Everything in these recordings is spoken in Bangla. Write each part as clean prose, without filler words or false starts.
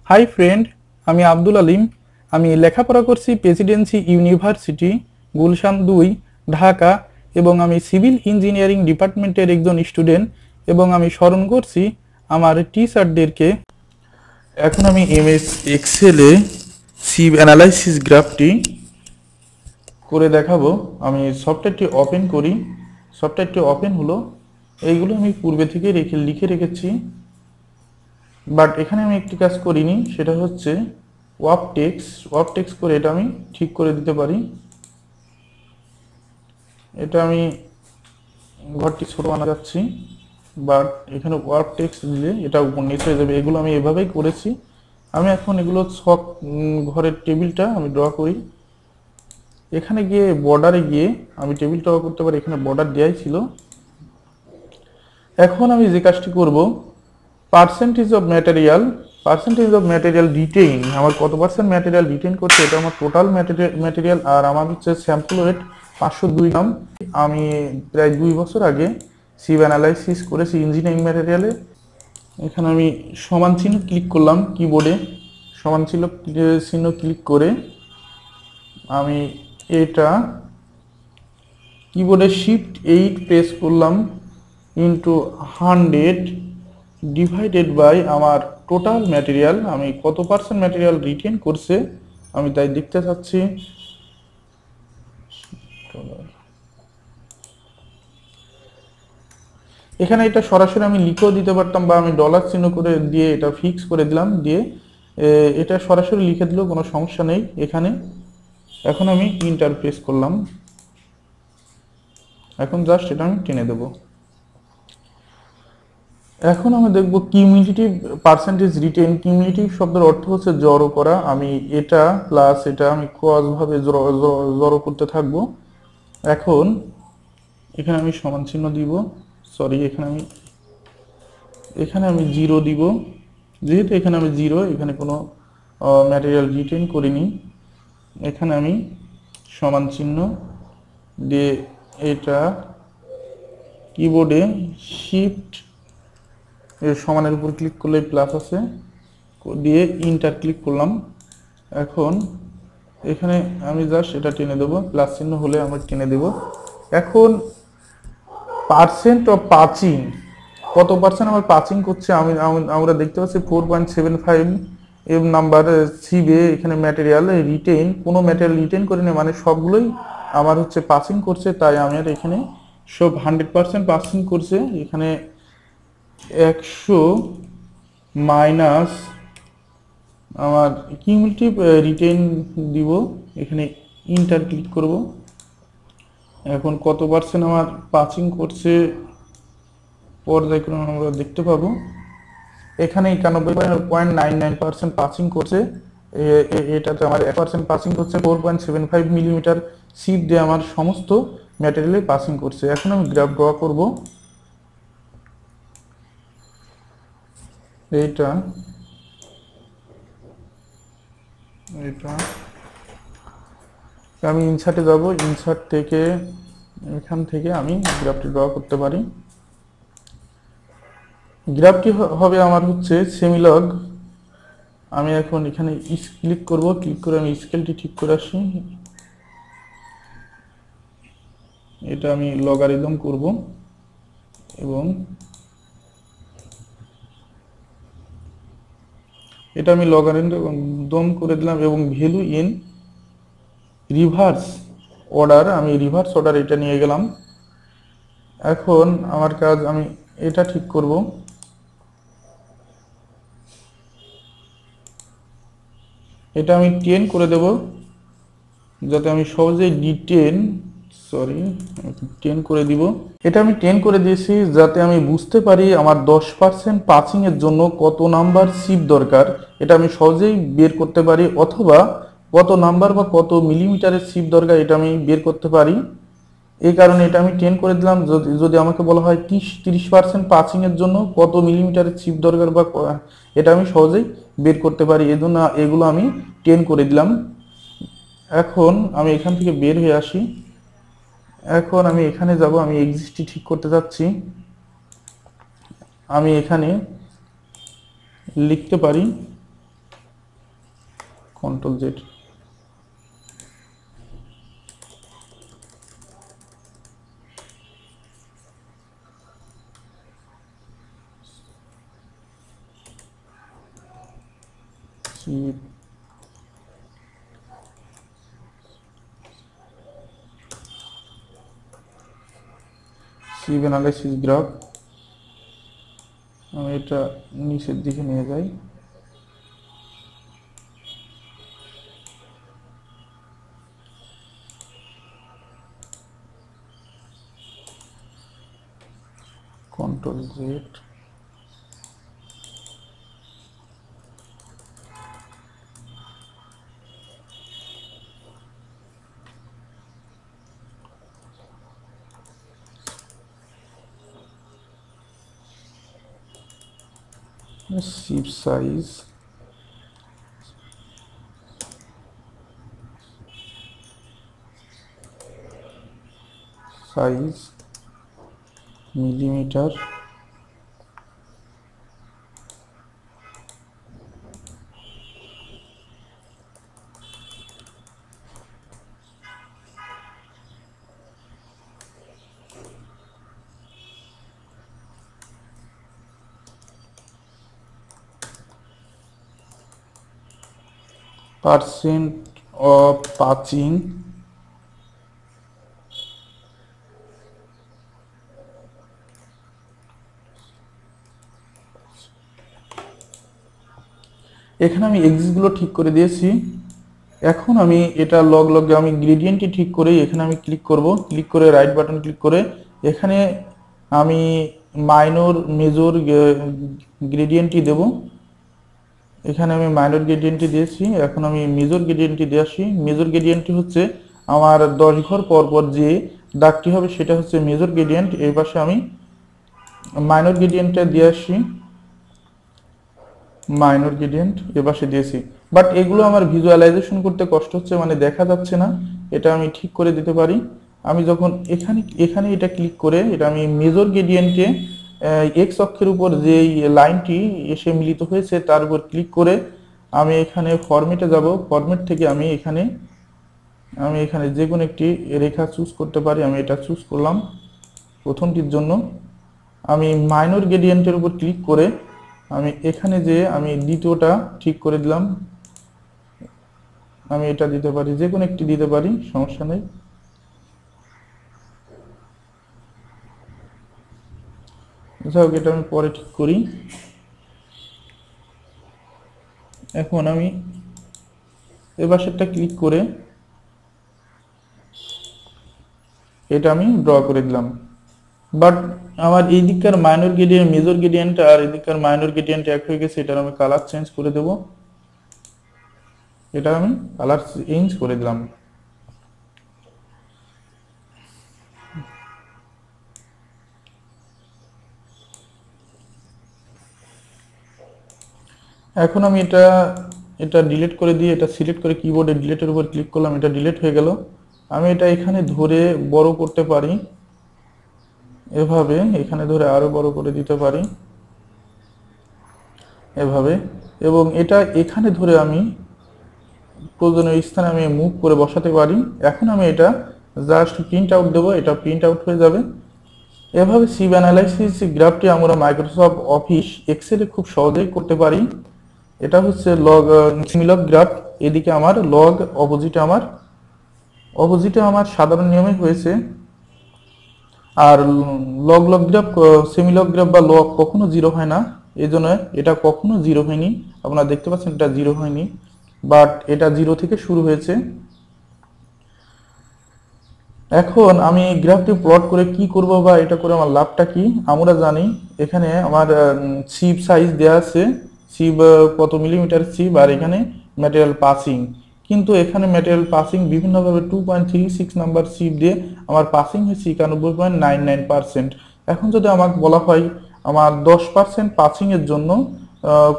হাই ফ্রেন্ড, আমি আব্দুল আলিম। আমি লেখাপড়া করছি প্রেসিডেন্সি ইউনিভার্সিটি গুলশান 2, ঢাকা, এবং আমি সিভিল ইঞ্জিনিয়ারিং ডিপার্টমেন্টের একজন স্টুডেন্ট। এবং আমি স্মরণ করছি আমার টিচারদেরকে। এখন আমি এমএস এক্সেলে সিভ অ্যানালাইসিস গ্রাফটি করে দেখাবো। আমি সফটওয়্যারটি ওপেন করি। সফটওয়্যারটি ওপেন হলো। এইগুলো আমি পূর্বে থেকে লিখে রেখেছি, বাট এখানে আমি একটি কাজ করিনি, সেটা হচ্ছে ওয়ার্কটেক্স করে এটা আমি ঠিক করে দিতে পারি। এটা আমি ঘরটি ছোট বানা যাচ্ছি, বাট এখানে ওয়ার্কটেক্স দিলে এটা উপর নিচে হয়ে যাবে। এগুলো আমি এভাবেই করেছি। আমি এখন এগুলো সব ঘরের টেবিলটা আমি ড্র করি। এখানে গিয়ে বর্ডারে গিয়ে আমি টেবিল ড্র করতে পারি। এখানে বর্ডার দেওয়াই ছিল। এখন আমি যে কাজটি করব, পার্সেন্টেজ অফ ম্যাটেরিয়াল রিটেইন, আমার কত পার্সেন্ট ম্যাটেরিয়াল রিটেইন করছে, এটা আমার টোটাল ম্যাটেরিয়াল। আর আমার হচ্ছে স্যাম্পল ওয়েট 502 গ্রাম। আমি প্রায় 2 বছর আগে সিভ অ্যানালাইসিস করেছি ইঞ্জিনিয়ারিং ম্যাটেরিয়ালে। এখানে আমি সমান চিহ্ন ক্লিক করলাম কিবোর্ডে। সমান চিহ্ন ক্লিক করে আমি এটা কিবোর্ডে শিফট 8 প্রেস করলাম, ইন্টু 100 ডিভাইডেড বাই আমার টোটাল ম্যাটেরিয়াল। আমি কত পার্সেন্ট ম্যাটেরিয়াল রিটেন করছে আমি তাই দেখতে চাচ্ছি। এখানে এটা সরাসরি আমি লিখেও দিতে পারতাম, বা আমি ডলার চিহ্ন করে দিয়ে এটা ফিক্স করে দিলাম, দিয়ে এটা সরাসরি লিখে দিলেও কোনো সমস্যা নেই এখানে। এখন আমি ইন্টার প্রেস করলাম। এখন জাস্ট এটা আমি টেনে দেবো। এখন আমি দেখব কিউমুলেটিভ পার্সেন্টেজ রিটেন। কিউমুলেটিভ শব্দের অর্থ হচ্ছে জড়ো করা। আমি এটা প্লাস এটা আমি ক্রস ভাবে জড়ো করতে থাকবো। এখন এখানে আমি সমান চিহ্ন দিব, সরি এখানে আমি 0 দিব, যেহেতু এখানে আমি 0, এখানে কোনো ম্যাটেরিয়াল রিটেন করিনি। এখানে আমি সমান চিহ্ন দিয়ে এটা কিবোর্ডে শিফট সমানের উপর ক্লিক করলে প্লাস আছে, দিয়ে ইন্টার ক্লিক করলাম। এখন এখানে আমি জাস্ট এটা টেনে দেবো, প্লাস চিহ্ন হলে আমরা টেনে দেব। এখন পার্সেন্ট অফ পাচিং, কত পার্সেন্ট আমার পাচিং করছে আমরা দেখতে পাচ্ছি 4.75 নাম্বার সিবে। এখানে ম্যাটেরিয়াল রিটেইন, কোনো ম্যাটেরিয়াল রিটেইন করিনি, মানে সবগুলোই আমার হচ্ছে পাচিং করছে। তাই আমার এখানে সব 100% পাচিং করছে। এখানে 100 মাইনাস আমার কিউমুলেটিভ রিটেইন দিব, এখানে ইন্টার ক্লিক করব। এখন কত পার্সেন্ট আমার পাচিং করছে পর্যায়ক্রমে আমরা দেখতে পাবো। এখানে 91.99% পাচিং করছে। এটাতে আমার 1% পাচিং করছে। 4.75 মিলিমিটার সিপ দিয়ে আমার সমস্ত ম্যাটেরিয়ালে পাচিং করছে। এখন আমি গ্রাফ ড্র করব। এটা আমি ইনসার্টে যাব, ইনসার্ট থেকে এখান থেকে আমি গ্রাফটি ড্র করতে পারি। গ্রাফটি হবে আমার হচ্ছে সেমিলগ। আমি এখন এখানে ক্লিক করব, ক্লিক করে আমি স্কেলটি ঠিক করে আসি। এটা আমি লগারিদম করব এবং এটা আমি লগারিদম করে দিলাম এবং ভ্যালু ইন রিভার্স অর্ডার, আমি রিভার্স অর্ডার এটা নিয়ে গেলাম। এখন আমার কাজ, আমি এটা ঠিক করব। এটা আমি 10 করে দেব, যাতে আমি সহজেই D10 করে দিব। এটা আমি 10 করে দিয়েছি যাতে আমি বুঝতে পারি আমার 10% পাচিং এর জন্য কত নাম্বার সিপ দরকার। এটা আমি সহজেই বের করতে পারি, অথবা কত নাম্বার বা কত মিলিমিটারের সিপ দরকার এটা আমি বের করতে পারি। এই কারণে এটা আমি 10 করে দিলাম। যদি আমাকে বলা হয় 30% পাচিং এর জন্য কত মিলিমিটারের সিপ দরকার, বা এটা আমি সহজেই বের করতে পারি, এজন্য এগুলো আমি 10 করে দিলাম। এখন আমি এখান থেকে বের হয়ে আসি। এখন আমি এখানে যাব, আমি এক্সিস্টটি ঠিক করতে যাচ্ছি। আমি এখানে লিখতে পারি control Z. Sieve analysis graph, আমি এটা নিচের দিকে নিয়ে যাই। Control Z, sieve size, size millimetre, percent of patching, এখানে আমি এক্সিসগুলো ঠিক করে দিয়েছি। এখন আমি এটা লগে আমি গ্রেডিয়েন্টটি ঠিক করে এখানে আমি ক্লিক করব, ক্লিক করে রাইট বাটন ক্লিক করে এখানে আমি মাইনর মেজর গ্রেডিয়েন্টটি দেব। এখানে আমি মাইনর গ্রেডিয়েন্টটি দিয়েছি, এখন আমি মেজর গ্রেডিয়েন্টটি দিয়ে আসি। মেজর গ্রেডিয়েন্টটি হচ্ছে আমার 10 ঘর পর পর যে দাগটি হবে সেটা হচ্ছে মেজর গ্রেডিয়েন্ট। এই পাশে আমি মাইনর গ্রেডিয়েন্টটা দিয়ে আসি, মাইনর গ্রেডিয়েন্ট এ পাশে দিয়েছি। বাট এগুলো আমার ভিজুয়ালাইজেশন করতে কষ্ট হচ্ছে, মানে দেখা যাচ্ছে না, এটা আমি ঠিক করে দিতে পারি। আমি যখন এখানে এটা ক্লিক করে এটা আমি মেজর গ্রেডিয়েন্টে এক্স অক্ষের উপর যে লাইনটি এসে মিলিত হয়েছে তার উপর ক্লিক করে আমি এখানে ফরম্যাটে যাব। ফরম্যাট থেকে আমি এখানে যে কোনো একটি রেখা চুজ করতে পারি। আমি এটা চুজ করলাম প্রথমটির জন্য। আমি মাইনর গ্রেডিয়েন্টের উপর ক্লিক করে আমি এখানে যে আমি দ্বিতীয়টা ঠিক করে দিলাম। আমি এটা দিতে পারি, যে কোনো একটি দিতে পারি, সমস্যা নেই। যাই হোক, এটা আমি পরে ঠিক করি। এখন আমি এবার সেটা ক্লিক করে এটা আমি ড্র করে দিলাম। বাট আমার এই দিককার মাইনর গ্রেডিয়েন্ট মেজর গ্রেডিয়েন্ট আর এই দিককার মাইনর গ্রেডিয়েন্ট এক হয়ে গেছে। এটার আমি কালার চেঞ্জ করে দেব, এটা আমি কালার চেঞ্জ করে দিলাম। এখন আমি এটা ডিলিট করে দিয়ে এটা সিলেক্ট করে কিবোর্ডে ডিলিটের উপর ক্লিক করলাম, এটা ডিলিট হয়ে গেল। আমি এটা এখানে ধরে বড় করতে পারি, এভাবে এখানে ধরে আরো বড় করে দিতে পারি এভাবে, এবং এটা এখানে ধরে আমি প্রয়োজনীয় স্থানে আমি মুভ করে বসাতে পারি। এখন আমি এটা জাস্ট প্রিন্ট আউট দেবো, এটা প্রিন্ট আউট হয়ে যাবে। এভাবে সিভ অ্যানালাইসিস গ্রাফটি আমরা মাইক্রোসফট অফিস এক্সেলে খুব সহজেই করতে পারি। এটা হচ্ছে লগ সিমিলগ গ্রাফ, এদিকে আমার লগ, অপোজিটে আমার সাধারণ নিয়মে হয়েছে। আর লগ গ্রাফ সেমিলগ গ্রাফ বা লগ কখনো জিরো হয় না, এই জন্য এটা কখনো জিরো হয়নি। আপনারা দেখতে পাচ্ছেন এটা জিরো হয়নি, বাট এটা জিরো থেকে শুরু হয়েছে। এখন আমি গ্রাফটি প্লট করে কি করব বা এটা করে আমার লাভটা কি? আমরা জানি এখানে আমার সিভ সাইজ দেওয়া আছে, সিভ কত মিলিমিটার সিভ, আর এখানে ম্যাটেরিয়াল পাসিং। কিন্তু এখানে ম্যাটেরিয়াল পাসিং বিভিন্নভাবে 2.36 নাম্বার সিভ দিয়ে আমার পাসিং হয়েছে 91.99%। এখন যদি আমাকে বলা হয় আমার 10% পাসিং এর জন্য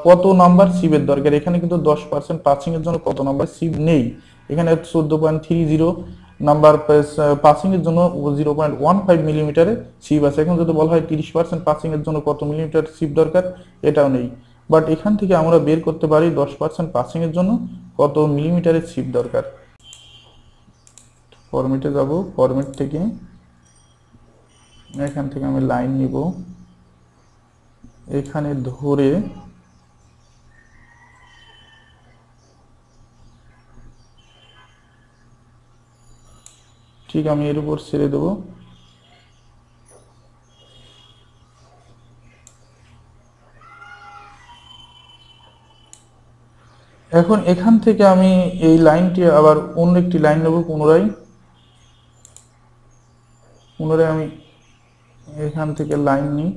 কত নাম্বার সিভের দরকার, এখানে কিন্তু 10% পাসিং এর জন্য কত নাম্বার সিভ নেই। এখানে 14.30 নাম্বার পাসিং এর জন্য 0.15 মিলিমিটারে সিভ আছে। এখন যদি বলা হয় 30% পাসিং এর জন্য কত মিলিমিটার সিভ দরকার, এটাও নেই। বাট এখান থেকে আমরা বের করতে পারি 10% পাসিং এর জন্য কত মিলিমিটারের চিপ দরকার। ফরম্যাটে যাব, ফরম্যাট থেকে এখান থেকে আমি লাইন নিব, এখানে ধরে ঠিক আমি এর উপর ছেড়ে দেবো। এখন এখান থেকে আমি এই লাইনটি আবার অন্য একটি লাইন নেব, পুনরায় আমি এখান থেকে লাইন নিই,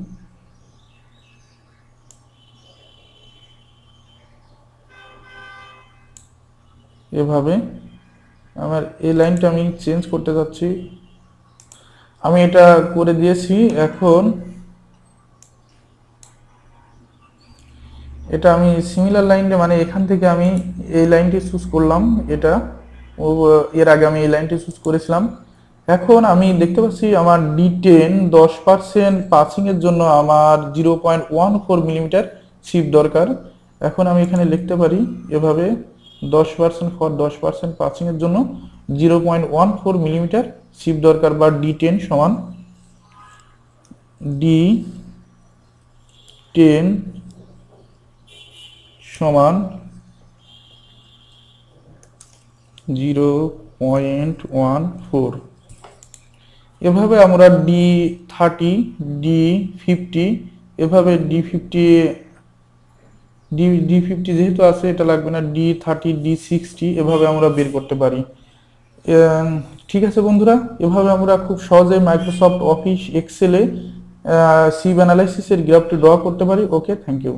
এভাবে আমার এই লাইনটা আমি চেঞ্জ করতে যাচ্ছি। আমি এটা করে দিয়েছি। এখন এটা আমি সিমিলার লাইনটা মানে এখান থেকে আমি এই লাইনটি চুজ করলাম, এটা এর আগে আমি এই লাইনটি চুজ করেছিলাম। এখন আমি দেখতে পাচ্ছি আমার D10 10% পাসিং এর জন্য আমার 0.14 মিলিমিটার চিপ দরকার। এখন আমি এখানে লিখতে পারি এভাবে 10% ফর 10% পাসিং এর জন্য 0.14 মিলিমিটার চিপ দরকার, বা D10 সমান D10 সমান 0.14। এভাবে আমরা D30 D50 এভাবে D50 যেহেতু আছে এটা লাগবে না, D30 D60 এভাবে আমরা বের করতে পারি। ঠিক আছে বন্ধুরা, এভাবে আমরা খুব সহজে মাইক্রোসফট অফিস এক্সেলে সিভ অ্যানালাইসিসের গ্রাফটি ড্র করতে পারি। ওকে, থ্যাংক ইউ।